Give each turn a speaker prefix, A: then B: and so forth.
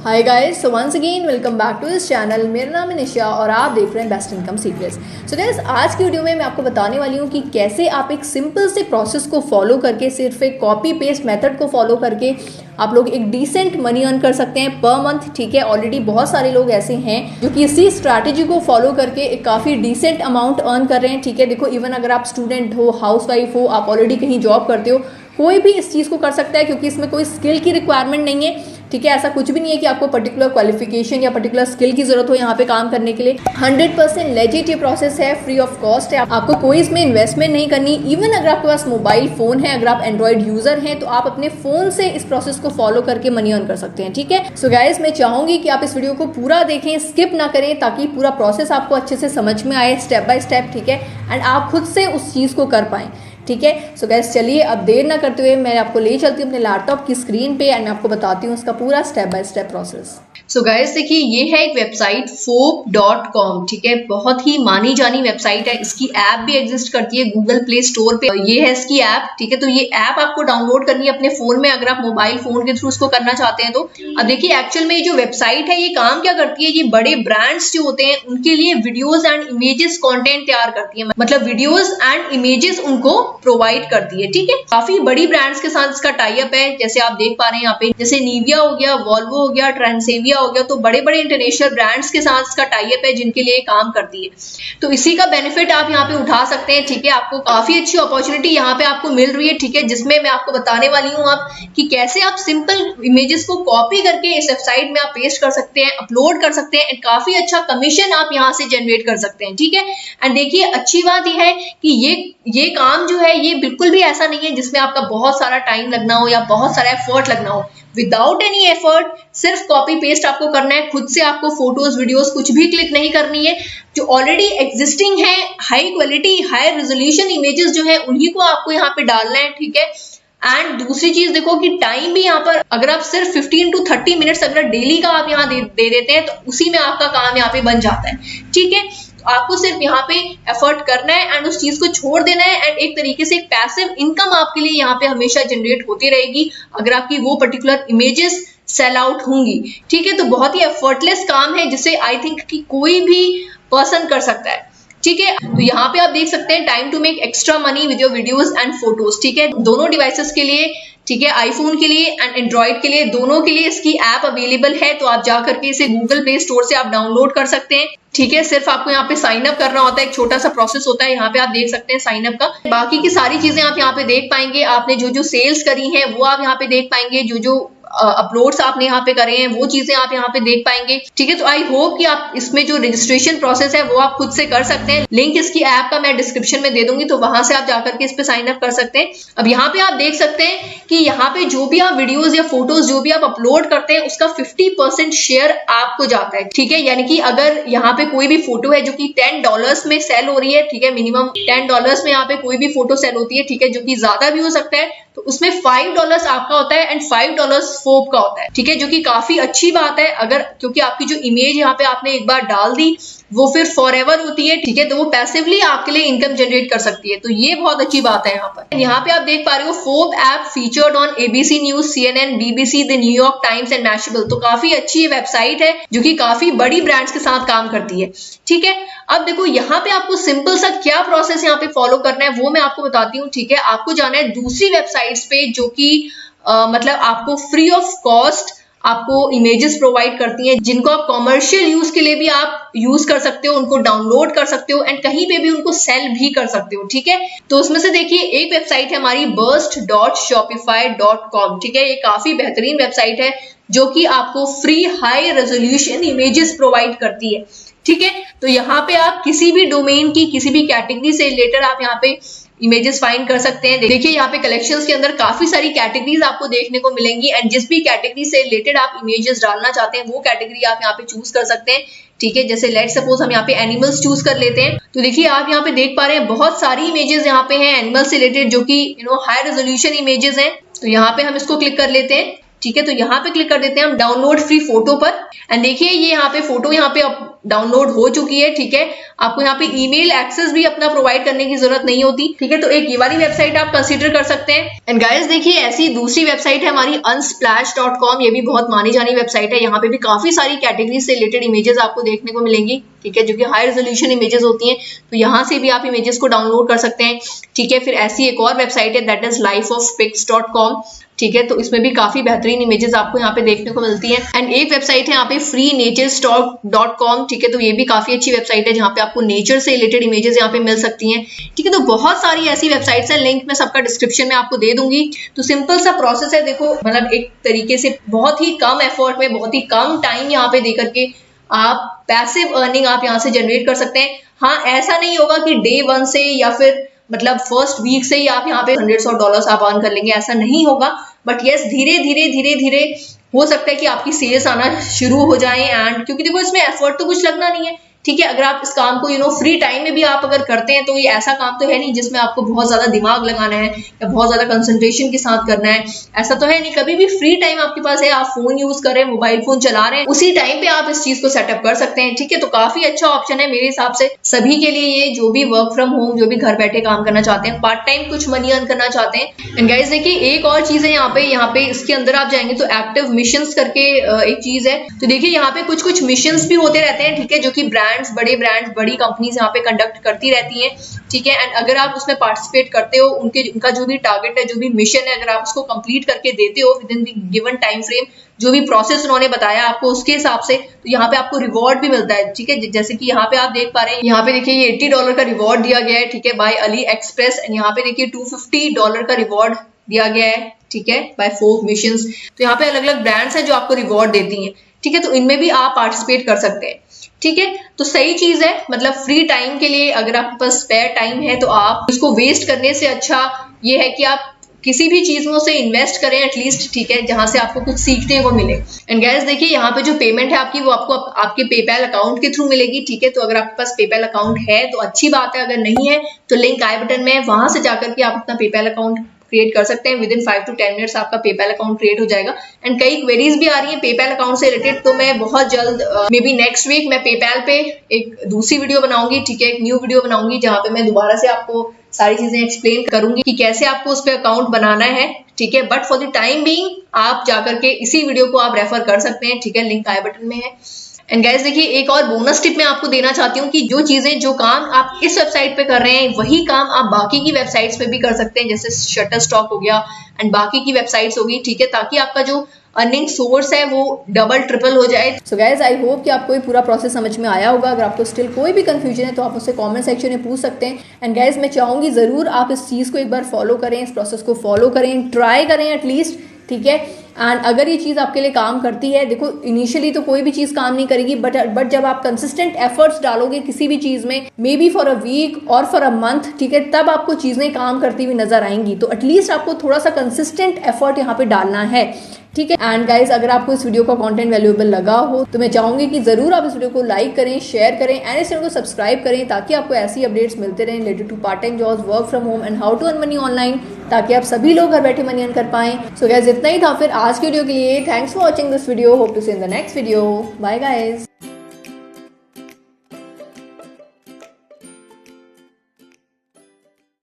A: Hi guys, so once again welcome back to this channel. मेरा नाम है निशा और आप देख रहे हैं best income secrets. So guys, आज की वीडियो में मैं आपको बताने वाली हूँ कि कैसे आप एक सिंपल से प्रोसेस को फॉलो करके, सिर्फ एक कॉपी पेस्ट मेथड को फॉलो करके आप लोग एक डिसेंट मनी अर्न कर सकते हैं पर मंथ। ठीक है, ऑलरेडी बहुत सारे लोग ऐसे हैं जो कि इसी स्ट्रैटेजी को फॉलो करके एक काफ़ी डिसेंट अमाउंट अर्न कर रहे हैं। ठीक है, देखो, इवन अगर आप स्टूडेंट हो, हाउसवाइफ हो, आप ऑलरेडी कहीं जॉब करते हो, कोई भी इस चीज़ को कर सकता है क्योंकि इसमें कोई स्किल की रिक्वायरमेंट नहीं है। ठीक है, ऐसा कुछ भी नहीं है कि आपको पर्टिकुलर क्वालिफिकेशन या पर्टिकुलर स्किल की जरूरत हो यहाँ पे काम करने के लिए। 100% लेजिट ये प्रोसेस है, फ्री ऑफ कॉस्ट है, आपको कोई इसमें इन्वेस्टमेंट नहीं करनी। इवन अगर आपके पास मोबाइल फोन है, अगर आप एंड्रॉइड यूजर हैं, तो आप अपने फोन से इस प्रोसेस को फॉलो करके मनी अर्न कर सकते हैं। ठीक है, सो गाइस, मैं चाहूंगी कि आप इस वीडियो को पूरा देखें, स्किप ना करें, ताकि पूरा प्रोसेस आपको अच्छे से समझ में आए स्टेप बाय स्टेप। ठीक है, एंड आप खुद से उस चीज को कर पाएं। ठीक है, सो गाइस, चलिए अब देर ना करते हुए मैं आपको ले चलती हूँ अपने लैपटॉप की स्क्रीन पे एंड मैं आपको बताती हूँ उसका पूरा step by step process.
B: So guys, देखिए, ये है एक वेबसाइट foap.com। ठीक है, बहुत ही मानी जानी वेबसाइट है। इसकी ऐप भी एग्जिस्ट करती है गूगल प्ले स्टोर पे। ये है इसकी ऐप। ठीक है, तो ये ऐप आपको डाउनलोड करनी है अपने फोन में, अगर आप मोबाइल फोन के थ्रू उसको करना चाहते हैं तो। अब देखिए, एक्चुअल में ये जो वेबसाइट है ये काम क्या करती है, ये बड़े ब्रांड्स जो होते हैं उनके लिए वीडियोज एंड इमेजेस कंटेंट तैयार करती है, मतलब वीडियोज एंड इमेजेस उनको प्रोवाइड करती है। ठीक है, काफी बड़ी ब्रांड्स के साथ इसका टाई अप है, जैसे आप देख पा रहे हैं यहाँ पे, जैसे निविया हो गया, वॉल्वो हो गया, ट्रांसेविया हो गया। तो बड़े बड़े इंटरनेशनल ब्रांड्स के साथ इसका टाई अप है जिनके लिए काम करती है। तो इसी का बेनिफिट आप यहाँ पे उठा सकते हैं। ठीक है, आपको काफी अच्छी अपॉर्चुनिटी यहाँ पे आपको मिल रही है। ठीक है, जिसमें मैं आपको बताने वाली हूँ आप कि कैसे आप सिंपल इमेजेस को कॉपी करके इस वेबसाइट में आप पेस्ट कर सकते हैं, अपलोड कर सकते हैं, काफी अच्छा कमीशन आप यहाँ से जनरेट कर सकते हैं। ठीक है, एंड देखिए, अच्छी बात यह है कि ये काम जो है ये बिल्कुल भी ऐसा नहीं है जिसमें आपका बहुत सारा टाइम लगना हो या बहुत सारा एफर्ट लगना हो। विदाउट एनी एफर्ट, सिर्फ कॉपी पेस्ट आपको करना है। खुद से आपको फोटोज वीडियोस कुछ भी क्लिक नहीं करनी है। जो ऑलरेडी एग्जिस्टिंग है high quality high resolution images जो है उन्हीं को आपको यहाँ पे डालना है। ठीक है, एंड दूसरी चीज देखो कि टाइम भी यहाँ पर अगर आप सिर्फ 15 to 30 मिनट्स अगर डेली का आप यहाँ दे देते हैं तो उसी में आपका काम यहाँ पे बन जाता है। ठीक है, आपको सिर्फ यहाँ पे एफर्ट करना है एंड उस चीज को छोड़ देना है, एंड एक तरीके से एक पैसिव इनकम आपके लिए यहाँ पे हमेशा जनरेट होती रहेगी अगर आपकी वो पर्टिकुलर इमेजेस सेल आउट होंगी। ठीक है, तो बहुत ही एफर्टलेस काम है जिसे आई थिंक कि कोई भी पर्सन कर सकता है। ठीक है, तो यहाँ पे आप देख सकते हैं time to make extra money with your videos and photos. ठीक है, दोनों डिवाइसेस के लिए, ठीक है, आईफोन के लिए एंड एंड्रॉइड के लिए, दोनों के लिए इसकी ऐप अवेलेबल है। तो आप जाकर के इसे गूगल प्ले स्टोर से आप डाउनलोड कर सकते हैं। ठीक है, सिर्फ आपको यहाँ पे साइन अप करना होता है, एक छोटा सा प्रोसेस होता है, यहाँ पे आप देख सकते हैं साइन अप का। बाकी की सारी चीजें आप यहाँ पे देख पाएंगे। आपने जो जो सेल्स करी हैं वो आप यहाँ पे देख पाएंगे, जो जो अपलोड्स आपने यहाँ पे करे हैं वो चीजें आप यहाँ पे देख पाएंगे। ठीक है, तो आई होप कि आप इसमें जो रजिस्ट्रेशन प्रोसेस है वो आप खुद से कर सकते हैं। लिंक इसकी ऐप का मैं डिस्क्रिप्शन में दे दूंगी, तो वहां से आप जाकर के इस पे साइन अप कर सकते हैं। अब यहाँ पे आप देख सकते हैं कि यहाँ पे जो भी आप वीडियोस या फोटोज जो भी आप अपलोड करते हैं उसका 50% शेयर आपको जाता है। ठीक है, यानी कि अगर यहाँ पे कोई भी फोटो है जो कि $10 में सेल हो रही है, ठीक है, मिनिमम $10 में यहाँ पे कोई भी फोटो सेल होती है, ठीक है, जो कि ज्यादा भी हो सकता है, तो उसमें $5 आपका होता है एंड $5 फोप का होता है। ठीक है, जो कि काफी अच्छी बात है, अगर क्योंकि आपकी जो इमेज यहाँ पे आपने एक बार डाल दी वो फिर फॉरएवर होती है। ठीक है, तो वो पैसिवली आपके लिए इनकम जनरेट कर सकती है, तो ये बहुत अच्छी बात है। यहाँ पे आप देख पा रहे हो फोप app featured on ABC news, CNN, BBC, the New York Times and Mashable. तो काफी अच्छी वेबसाइट है जो कि काफी बड़ी ब्रांड्स के साथ काम करती है। ठीक है, अब देखो यहाँ पे आपको सिंपल सा क्या प्रोसेस यहाँ पे फॉलो करना है वो मैं आपको बताती हूँ। ठीक है, आपको जाना है दूसरी वेबसाइट्स पे जो कि मतलब आपको फ्री ऑफ कॉस्ट आपको इमेजेस प्रोवाइड करती हैं, जिनको आप कॉमर्शियल यूज के लिए भी आप यूज कर सकते हो, उनको डाउनलोड कर सकते हो एंड कहीं पे भी उनको सेल भी कर सकते हो। ठीक है, तो उसमें से देखिए एक वेबसाइट है हमारी burst.shopify.com। ठीक है, ये काफी बेहतरीन वेबसाइट है जो कि आपको free high resolution images provide करती है। ठीक है, तो यहाँ पे आप किसी भी डोमेन की किसी भी कैटेगरी से रिलेटेड आप यहाँ पे इमेजेस फाइंड कर सकते हैं। देखिए, यहाँ पे कलेक्शंस के अंदर काफी सारी कैटेगरीज आपको देखने को मिलेंगी एंड जिस भी कैटेगरी से रिलेटेड आप इमेजेस डालना चाहते हैं वो कैटेगरी आप यहाँ पे चूज कर सकते हैं। ठीक है, जैसे लेट सपोज हम यहाँ पे एनिमल्स चूज कर लेते हैं, तो देखिए आप यहाँ पे देख पा रहे हैं बहुत सारी इमेजेस यहाँ पे हैं एनिमल्स से रिलेटेड जो कि हाई रेजोल्यूशन इमेजेस हैं। तो यहाँ पे हम इसको क्लिक कर लेते हैं। ठीक है, तो यहाँ पे क्लिक कर देते हैं हम डाउनलोड फ्री फोटो पर। एंड देखिए ये यहाँ पे फोटो यहाँ पे डाउनलोड हो चुकी है। ठीक है, आपको यहाँ पे ईमेल एक्सेस भी अपना प्रोवाइड करने की जरूरत नहीं होती। ठीक है, तो एक ये वाली वेबसाइट आप कंसीडर कर सकते हैं। एंड गाइस देखिए ऐसी दूसरी वेबसाइट है हमारी unsplash.com। ये भी बहुत मानी जानी वेबसाइट है। यहाँ पे भी काफी सारी कैटेगरी से रिलेटेड इमेजेस आपको देखने को मिलेंगी। ठीक है, जो कि हाई रेजोल्यूशन इमेजेस होती हैं, तो यहाँ से भी आप इमेजेस को डाउनलोड कर सकते हैं। ठीक है, फिर ऐसी एक और वेबसाइट है दैट इज lifeofpics.com। ठीक है, तो इसमें भी काफी बेहतरीन इमेजेस आपको यहाँ पे देखने को मिलती हैं। एंड एक वेबसाइट है यहाँ पे freenaturestock.com। ठीक है, तो ये भी काफी अच्छी वेबसाइट है जहाँ पे आपको नेचर से रिलेटेड इमेजेस यहाँ पे मिल सकती हैं। ठीक है, तो बहुत सारी ऐसी वेबसाइट्स हैं, लिंक मैं सबका डिस्क्रिप्शन में आपको दे दूंगी। तो सिंपल सा प्रोसेस है, देखो मतलब एक तरीके से बहुत ही कम एफर्ट में बहुत ही कम टाइम यहाँ पे दे करके आप पैसिव अर्निंग आप यहाँ से जनरेट कर सकते हैं। हाँ, ऐसा नहीं होगा कि डे 1 से या फिर मतलब फर्स्ट वीक से ही आप यहाँ पे $100 $100 आप अर्न कर लेंगे, ऐसा नहीं होगा। बट यस, धीरे धीरे हो सकता है कि आपकी सेल्स आना शुरू हो जाए। एंड क्योंकि देखो इसमें एफर्ट तो कुछ लगना नहीं है। ठीक है, अगर आप इस काम को फ्री टाइम में भी आप अगर करते हैं तो ये ऐसा काम तो है नहीं जिसमें आपको बहुत ज्यादा दिमाग लगाना है या बहुत ज्यादा कंसंट्रेशन के साथ करना है, ऐसा तो है नहीं। कभी भी फ्री टाइम आपके पास है, आप फोन यूज कर रहे हैं, मोबाइल फोन चला रहे हैं, उसी टाइम पे आप इस चीज को सेटअप कर सकते हैं। ठीक है, तो काफी अच्छा ऑप्शन है मेरे हिसाब से सभी के लिए ये, जो भी वर्क फ्रॉम होम, जो भी घर बैठे काम करना चाहते हैं, पार्ट टाइम कुछ मनी अर्न करना चाहते हैं। एंड गाइस देखिए एक और चीज है यहाँ पे इसके अंदर आप जाएंगे तो एक्टिव मिशंस करके एक चीज है। तो देखिए यहाँ पे कुछ मिशंस भी होते रहते हैं। ठीक है, जो कि बड़े ब्रांड्स बड़ी कंपनीज यहाँ पे कंडक्ट करती रहती हैं। ठीक है, एंड अगर आप उसमें पार्टिसिपेट करते हो, उनका जो भी टारगेट है, जो भी मिशन है, अगर आप उसको कंप्लीट करके देते हो with in the given time frame, जो भी प्रोसेस उन्होंने बताया आपको उसके हिसाब से, तो यहाँ पे आपको रिवॉर्ड भी मिलता है। ठीक है, जैसे कि यहाँ पे आप देख पा रहे हैं, यहाँ पे देखिए ये $80 का रिवॉर्ड दिया गया है। ठीक है, बाय अली एक्सप्रेस। एंड यहाँ पे देखिए $250 का रिवॉर्ड दिया गया है। ठीक है, बाय 4 मिशंस। तो यहाँ पे अलग अलग ब्रांड्स हैं जो आपको रिवॉर्ड देती हैं। ठीक है, तो इनमें भी आप पार्टिसिपेट कर सकते हैं। ठीक है, तो सही चीज है, मतलब फ्री टाइम के लिए अगर आपके पास स्पेयर टाइम है तो आप इसको वेस्ट करने से अच्छा ये है कि आप किसी भी चीज में उसे इन्वेस्ट करें एटलीस्ट। ठीक है, जहां से आपको कुछ सीखने को मिले। एंड गाइस देखिए यहाँ पे जो पेमेंट है आपकी, वो आपको आपके पेपैल अकाउंट के थ्रू मिलेगी। ठीक है, तो अगर आपके पास पेपैल अकाउंट है तो अच्छी बात है, अगर नहीं है तो लिंक आई बटन में है, वहां से जाकर के आप अपना पेपैल अकाउंट क्रिएट कर सकते हैं। विद इन 5 to 10 मिनट्स आपका पेपैल अकाउंट क्रिएट हो जाएगा। एंड कई क्वेरीज भी आ रही है पेपैल अकाउंट से रिलेटेड, तो मैं बहुत जल्द मे बी नेक्स्ट वीक मैं पेपैल पे एक दूसरी वीडियो बनाऊंगी। ठीक है, एक न्यू वीडियो बनाऊंगी जहां पे मैं दोबारा से आपको सारी चीजें एक्सप्लेन करूंगी कि कैसे आपको उस पर अकाउंट बनाना है। ठीक है, but for the time being आप जाकर के इसी वीडियो को आप रेफर कर सकते हैं। ठीक है, लिंक आई बटन में है। एंड गाइस देखिए एक और बोनस टिप मैं आपको देना चाहती हूँ कि जो चीजें जो काम आप इस वेबसाइट पे कर रहे हैं वही काम आप बाकी की वेबसाइट्स पे भी कर सकते हैं, जैसे शटरस्टॉक हो गया एंड बाकी की वेबसाइट्स होगी। ठीक है, ताकि आपका जो अर्निंग सोर्स है वो डबल ट्रिपल हो जाए।
A: सो गाइज आई होप कि आपको ये पूरा प्रोसेस समझ में आया होगा। अगर आपको स्टिल कोई भी कंफ्यूजन है तो आप उससे कमेंट सेक्शन में पूछ सकते हैं। एंड गाइज मैं चाहूंगी जरूर आप इस चीज़ को एक बार फॉलो करें, इस प्रोसेस को फॉलो करें, ट्राई करें एटलीस्ट। ठीक है, एंड अगर ये चीज़ आपके लिए काम करती है, देखो इनिशियली तो कोई भी चीज़ काम नहीं करेगी, बट जब आप कंसिस्टेंट एफर्ट्स डालोगे किसी भी चीज़ में, maybe for a week और फॉर अ मंथ, ठीक है, तब आपको चीज़ें काम करती हुई नजर आएंगी। तो एटलीस्ट आपको थोड़ा सा कंसिस्टेंट एफर्ट यहाँ पे डालना है। ठीक है, एंड गाइज अगर आपको इस वीडियो का कंटेंट वैल्यूएबल लगा हो तो मैं चाहूंगी कि जरूर आप इस वीडियो को लाइक करें, शेयर करें एंड इस चैनल को सब्सक्राइब करें, ताकि आपको ऐसी अपडेट्स मिलते रहें related to part time jobs, work from home and how to earn money online, ताकि आप सभी लोग घर बैठे मनी अर्न कर पाएं। सो गाइज इतना ही था फिर आज की वीडियो के लिए। Thanks for watching this video, hope to see in the next video. Bye guys.